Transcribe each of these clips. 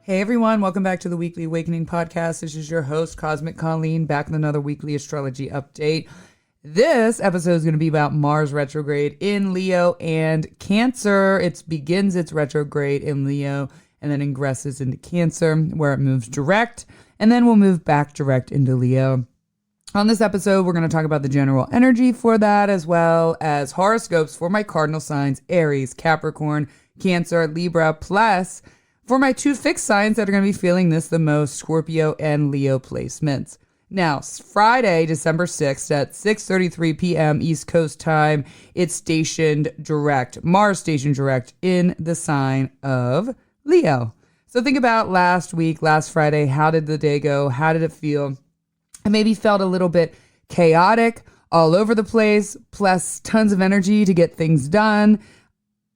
Hey everyone, welcome back to the Weekly Awakening Podcast. This is your host, Cosmic Colleen, back with another weekly astrology update. This episode is going to be about Mars retrograde in Leo and Cancer. It begins its retrograde in Leo and then ingresses into Cancer, where it moves direct, and then we'll move back direct into Leo. On this episode, we're going to talk about the general energy for that, as well as horoscopes for my cardinal signs, Aries, Capricorn, Cancer, Libra, plus for my two fixed signs that are going to be feeling this the most, Scorpio and Leo placements. Now, Friday, December 6th at 6:33 p.m. East Coast time, it's stationed direct, Mars stationed direct in the sign of Leo. So think about last Friday, how did the day go? How did it feel? I maybe felt a little bit chaotic, all over the place, plus tons of energy to get things done.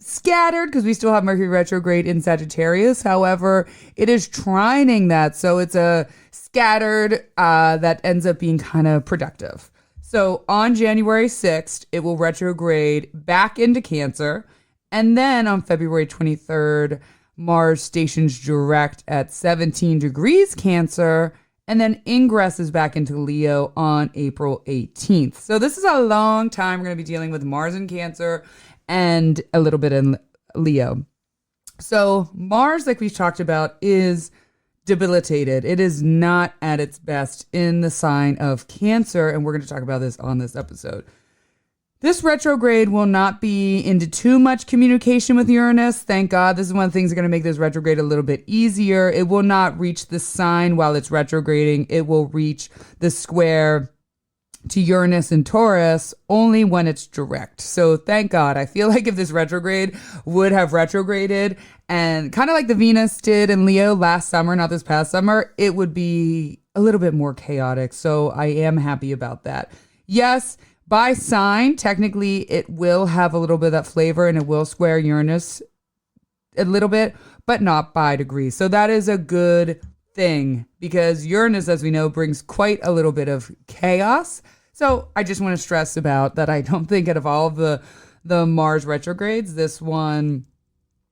Scattered because we still have Mercury retrograde in Sagittarius. However, it is trining that. So it's a scattered that ends up being kind of productive. So on January 6th, it will retrograde back into Cancer. And then on February 23rd, Mars stations direct at 17 degrees Cancer and then ingresses back into Leo on April 18th. So this is a long time we're going to be dealing with Mars in Cancer and a little bit in Leo. So Mars, like we've talked about, is debilitated. It is not at its best in the sign of Cancer, and we're going to talk about this on this episode. This retrograde will not be into too much communication with Uranus. Thank God. This is one of the things that are going to make this retrograde a little bit easier. It will not reach the sign while it's retrograding. It will reach the square to Uranus and Taurus only when it's direct. So thank God. I feel like if this retrograde would have retrograded and kind of like the Venus did in Leo last summer, not this past summer, it would be a little bit more chaotic. So I am happy about that. Yes, by sign, technically it will have a little bit of that flavor and it will square Uranus a little bit, but not by degrees. So that is a good thing because Uranus, as we know, brings quite a little bit of chaos. So I just want to stress about that. I don't think out of all of the Mars retrogrades, this one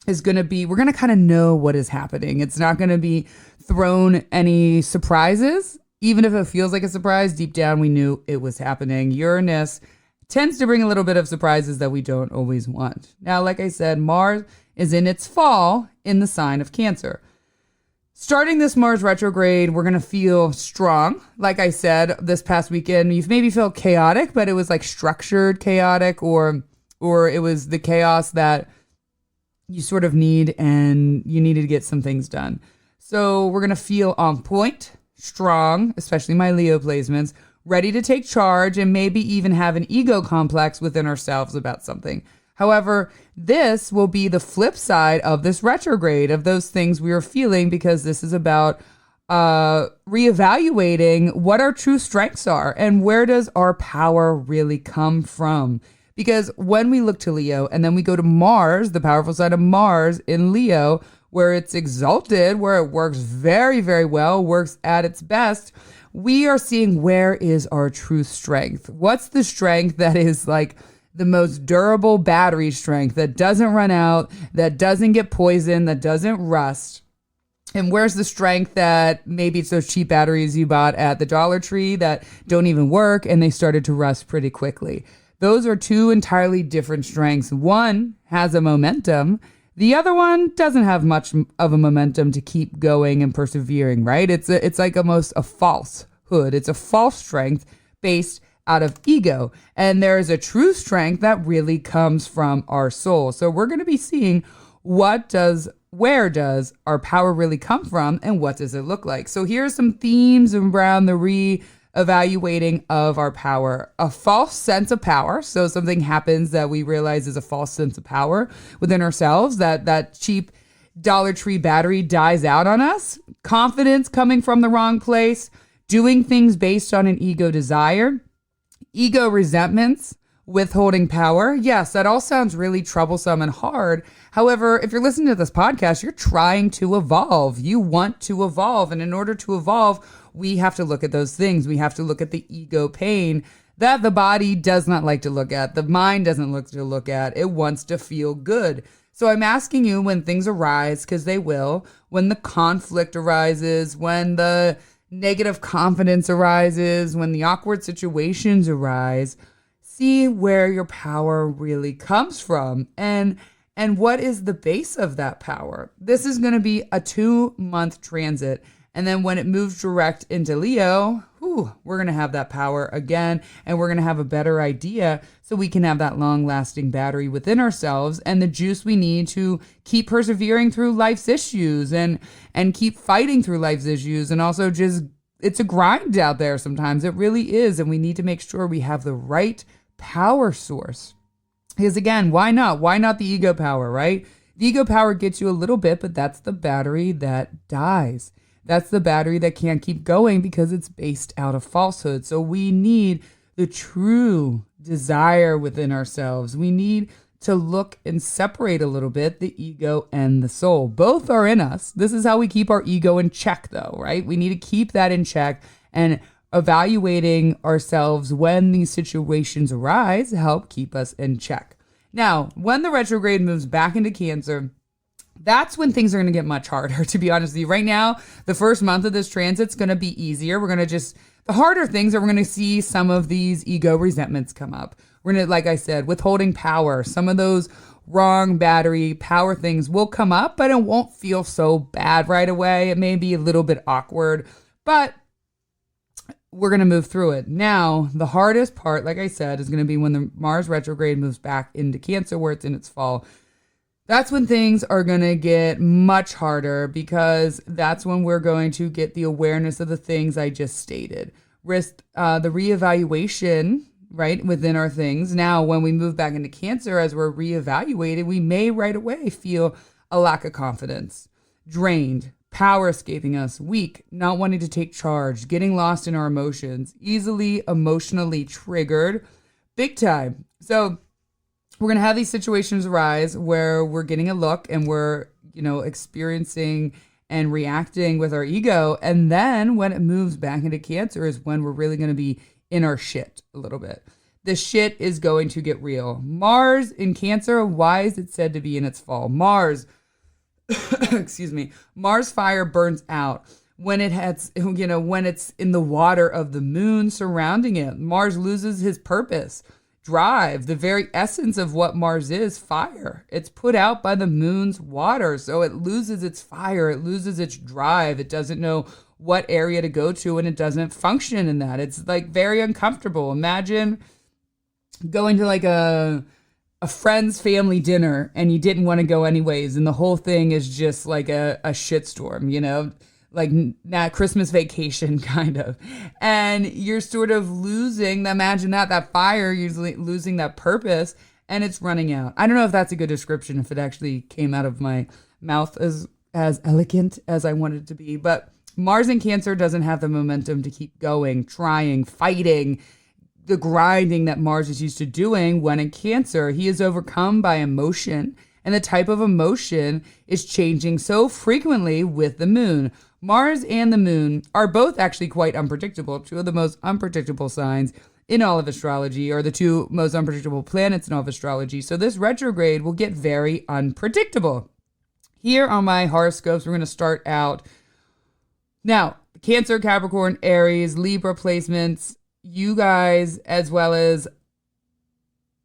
is going to be, we're going to kind of know what is happening. It's not going to be thrown any surprises. Even if it feels like a surprise, deep down we knew it was happening. Uranus tends to bring a little bit of surprises that we don't always want. Now, like I said, Mars is in its fall in the sign of Cancer. Starting this Mars retrograde, we're going to feel strong. Like I said, this past weekend, you've maybe felt chaotic, but it was like structured chaotic or it was the chaos that you sort of need and you needed to get some things done. So we're going to feel on point, strong, especially my Leo placements, ready to take charge and maybe even have an ego complex within ourselves about something. However, this will be the flip side of this retrograde, of those things we are feeling, because this is about reevaluating what our true strengths are and where does our power really come from. Because when we look to Leo and then we go to Mars, the powerful side of Mars in Leo, where it's exalted, where it works very, very well, works at its best, we are seeing where is our true strength. What's the strength that is like the most durable battery strength that doesn't run out, that doesn't get poisoned, that doesn't rust? And where's the strength that maybe it's those cheap batteries you bought at the Dollar Tree that don't even work and they started to rust pretty quickly? Those are two entirely different strengths. One has a momentum. The other one doesn't have much of a momentum to keep going and persevering, right? It's like almost a falsehood. It's a false strength based out of ego. And there is a true strength that really comes from our soul. So we're going to be seeing where does our power really come from and what does it look like? So here are some themes around the re-evaluating of our power. A false sense of power. So something happens that we realize is a false sense of power within ourselves, that cheap Dollar Tree battery dies out on us. Confidence coming from the wrong place. Doing things based on an ego desire. Ego resentments, withholding power. Yes, that all sounds really troublesome and hard. However, if you're listening to this podcast, you're trying to evolve. You want to evolve. And in order to evolve, we have to look at those things. We have to look at the ego pain that the body does not like to look at. The mind doesn't like to look at. It wants to feel good. So I'm asking you, when things arise, because they will, when the conflict arises, when the negative confidence arises, when the awkward situations arise, see where your power really comes from and what is the base of that power. This is going to be a 2-month transit. And then when it moves direct into Leo, we're going to have that power again, and we're going to have a better idea so we can have that long-lasting battery within ourselves and the juice we need to keep persevering through life's issues and keep fighting through life's issues. And also just, it's a grind out there sometimes. It really is. And we need to make sure we have the right power source. Because again, why not? Why not the ego power, right? The ego power gets you a little bit, but that's the battery that dies. That's the battery that can't keep going because it's based out of falsehood. So we need the true desire within ourselves. We need to look and separate a little bit the ego and the soul. Both are in us. This is how we keep our ego in check, though, right? We need to keep that in check, and evaluating ourselves when these situations arise help keep us in check. Now, when the retrograde moves back into Cancer, that's when things are going to get much harder, to be honest with you. Right now, the first month of this transit's going to be easier. We're going to the harder things are we're going to see some of these ego resentments come up. We're going to, like I said, withholding power. Some of those wrong battery power things will come up, but it won't feel so bad right away. It may be a little bit awkward, but we're going to move through it. Now, the hardest part, like I said, is going to be when the Mars retrograde moves back into Cancer, where it's in its fall. That's when things are going to get much harder, because that's when we're going to get the awareness of the things I just stated. The reevaluation, right, within our things. Now, when we move back into Cancer, as we're reevaluated, we may right away feel a lack of confidence, drained, power escaping us, weak, not wanting to take charge, getting lost in our emotions, easily emotionally triggered, big time. So we're going to have these situations arise where we're getting a look and we're, experiencing and reacting with our ego. And then when it moves back into Cancer is when we're really going to be in our shit a little bit. The shit is going to get real. Mars in Cancer, why is it said to be in its fall? Mars, excuse me, Mars fire burns out when it has, when it's in the water of the moon surrounding it. Mars loses his purpose, drive, the very essence of what Mars is, fire. It's put out by the moon's water. So it loses its fire. It loses its drive. It doesn't know what area to go to, and it doesn't function in that. It's like very uncomfortable. Imagine going to like a friend's family dinner and you didn't want to go anyways, and the whole thing is just like a shitstorm, like that Christmas Vacation kind of. And you're sort of losing, imagine that fire, usually losing that purpose, and it's running out. I don't know if that's a good description, if it actually came out of my mouth as elegant as I wanted it to be. But Mars in Cancer doesn't have the momentum to keep going, trying, fighting, the grinding that Mars is used to doing. When in Cancer, he is overcome by emotion, and the type of emotion is changing so frequently with the moon. Mars and the moon are both actually quite unpredictable. Two of the most unpredictable signs in all of astrology, or the two most unpredictable planets in all of astrology. So this retrograde will get very unpredictable. Here on my horoscopes, we're going to start out now, Cancer, Capricorn, Aries, Libra placements. You guys, as well as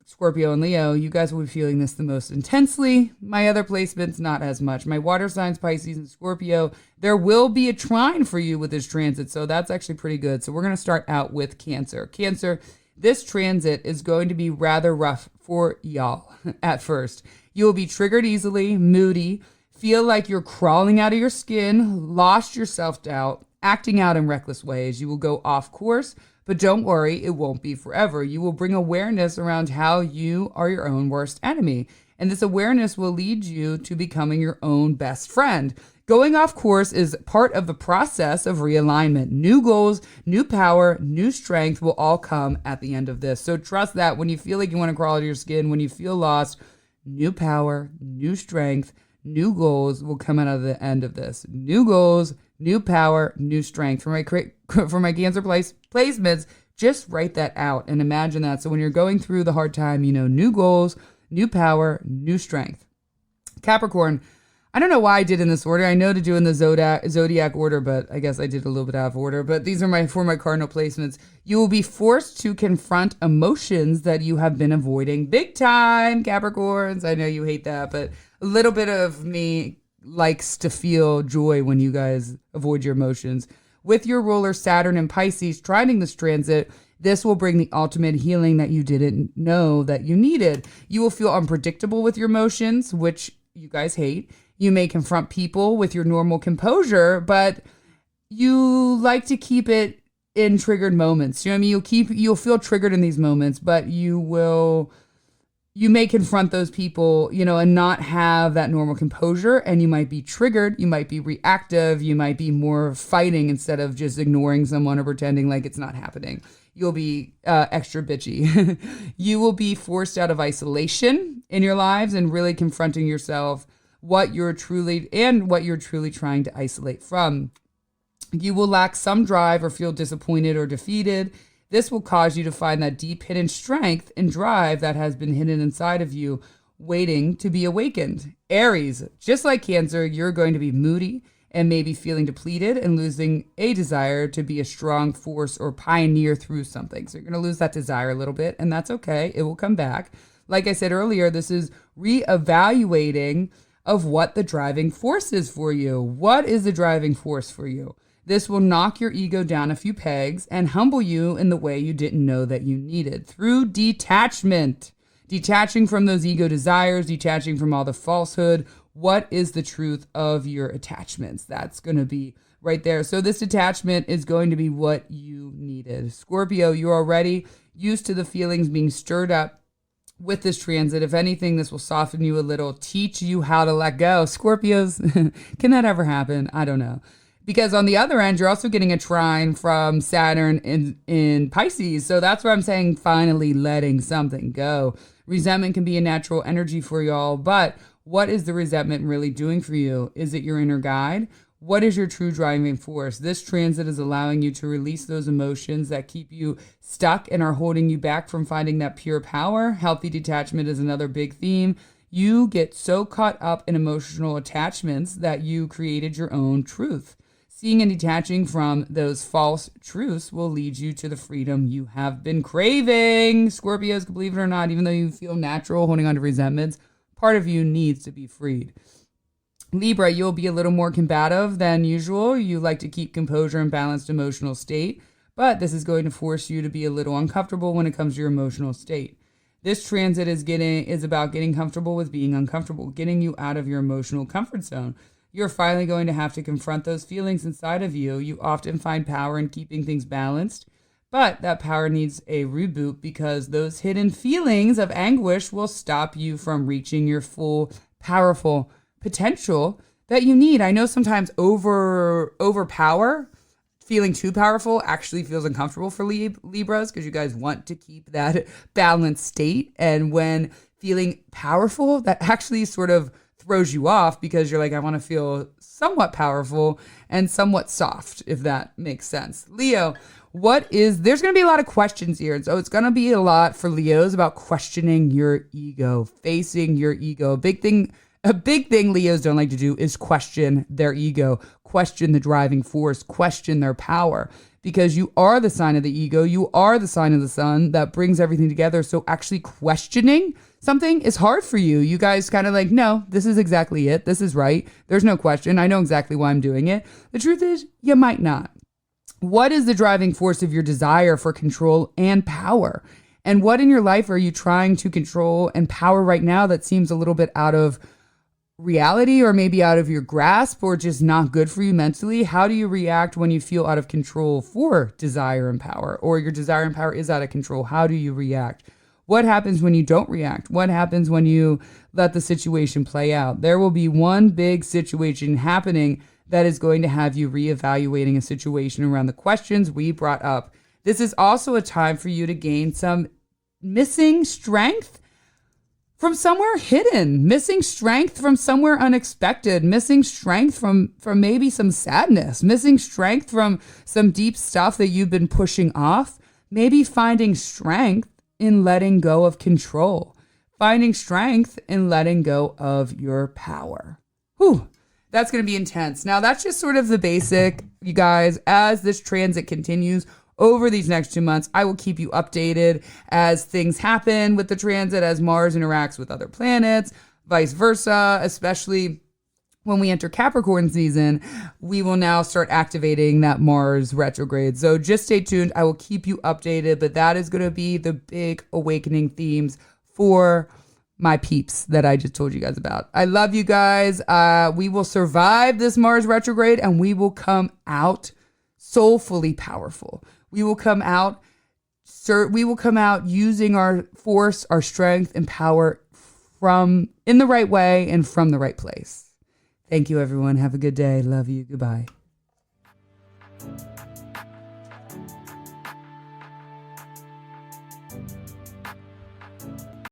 Scorpio and Leo, you guys will be feeling this the most intensely. My other placements, not as much. My water signs, Pisces and Scorpio, there will be a trine for you with this transit, so that's actually pretty good. So we're going to start out with Cancer. Cancer, this transit is going to be rather rough for y'all at first. You will be triggered easily, moody, feel like you're crawling out of your skin, lost your self-doubt, acting out in reckless ways. You will go off course, but don't worry, it won't be forever. You will bring awareness around how you are your own worst enemy. And this awareness will lead you to becoming your own best friend. Going off course is part of the process of realignment. New goals, new power, new strength will all come at the end of this. So trust that when you feel like you want to crawl out of your skin, when you feel lost, new power, new strength, new goals will come out of the end of this. New goals, new power, new strength. For my Cancer placements, just write that out and imagine that. So when you're going through the hard time, new goals, new power, new strength. Capricorn. I don't know why I did in this order. I know to do in the zodiac order, but I guess I did a little bit out of order. But these are my cardinal placements. You will be forced to confront emotions that you have been avoiding big time, Capricorns. I know you hate that, but a little bit of me likes to feel joy when you guys avoid your emotions. With your ruler Saturn and Pisces trining this transit, this will bring the ultimate healing that you didn't know that you needed. You will feel unpredictable with your emotions, which you guys hate. You may confront people with your normal composure, but you like to keep it in triggered moments. You know what I mean? You'll feel triggered in these moments, but you may confront those people, and not have that normal composure, and you might be triggered, you might be reactive, you might be more fighting instead of just ignoring someone or pretending like it's not happening. You'll be extra bitchy. You will be forced out of isolation in your lives and really confronting yourself what you're truly trying to isolate from. You will lack some drive or feel disappointed or defeated. This will cause you to find that deep hidden strength and drive that has been hidden inside of you, waiting to be awakened. Aries, just like Cancer, you're going to be moody and maybe feeling depleted and losing a desire to be a strong force or pioneer through something. So you're going to lose that desire a little bit, and that's okay. It will come back. Like I said earlier, this is reevaluating of what the driving force is for you. What is the driving force for you? This will knock your ego down a few pegs and humble you in the way you didn't know that you needed through detachment. Detaching from those ego desires, detaching from all the falsehood. What is the truth of your attachments? That's going to be right there. So this detachment is going to be what you needed. Scorpio, you're already used to the feelings being stirred up with this transit. If anything, this will soften you a little, teach you how to let go. Scorpios, can that ever happen? I don't know. Because on the other end, you're also getting a trine from Saturn in Pisces. So that's where I'm saying finally letting something go. Resentment can be a natural energy for y'all, but what is the resentment really doing for you? Is it your inner guide? What is your true driving force? This transit is allowing you to release those emotions that keep you stuck and are holding you back from finding that pure power. Healthy detachment is another big theme. You get so caught up in emotional attachments that you created your own truth. Seeing and detaching from those false truths will lead you to the freedom you have been craving. Scorpios, believe it or not, even though you feel natural holding on to resentments, part of you needs to be freed. Libra, you'll be a little more combative than usual. You like to keep composure and balanced emotional state, but this is going to force you to be a little uncomfortable when it comes to your emotional state. This transit is about getting comfortable with being uncomfortable, getting you out of your emotional comfort zone. You're finally going to have to confront those feelings inside of you. You often find power in keeping things balanced, but that power needs a reboot because those hidden feelings of anguish will stop you from reaching your full, powerful potential that you need. I know sometimes overpower, feeling too powerful actually feels uncomfortable for Libras because you guys want to keep that balanced state. And when feeling powerful, that actually sort of throws you off because you're like, I want to feel somewhat powerful and somewhat soft, if that makes sense. Leo, there's going to be a lot of questions here. So it's going to be a lot for Leos about questioning your ego, facing your ego. A big thing Leos don't like to do is question their ego, question the driving force, question their power, because you are the sign of the ego. You are the sign of the sun that brings everything together. So actually questioning something is hard for you. You guys kind of like, no, this is exactly it. This is right. There's no question. I know exactly why I'm doing it. The truth is, you might not. What is the driving force of your desire for control and power? And what in your life are you trying to control and power right now that seems a little bit out of reality or maybe out of your grasp or just not good for you mentally? How do you react when you feel out of control for desire and power, or your desire and power is out of control? How do you react? What happens when you don't react? What happens when you let the situation play out? There will be one big situation happening that is going to have you reevaluating a situation around the questions we brought up. This is also a time for you to gain some missing strength from somewhere hidden, missing strength from somewhere unexpected, missing strength from maybe some sadness, missing strength from some deep stuff that you've been pushing off, maybe finding strength in letting go of control, finding strength in letting go of your power. Whew. That's going to be intense. Now, that's just sort of the basic, you guys. As this transit continues over these next 2 months, I will keep you updated as things happen with the transit, as Mars interacts with other planets, vice versa, especially when we enter Capricorn season. We will now start activating that Mars retrograde. So just stay tuned. I will keep you updated, but that is going to be the big awakening themes for my peeps that I just told you guys about. I love you guys. We will survive this Mars retrograde, and we will come out soulfully powerful. We will come out using our force, our strength, and power from in the right way and from the right place. Thank you, everyone. Have a good day. Love you. Goodbye.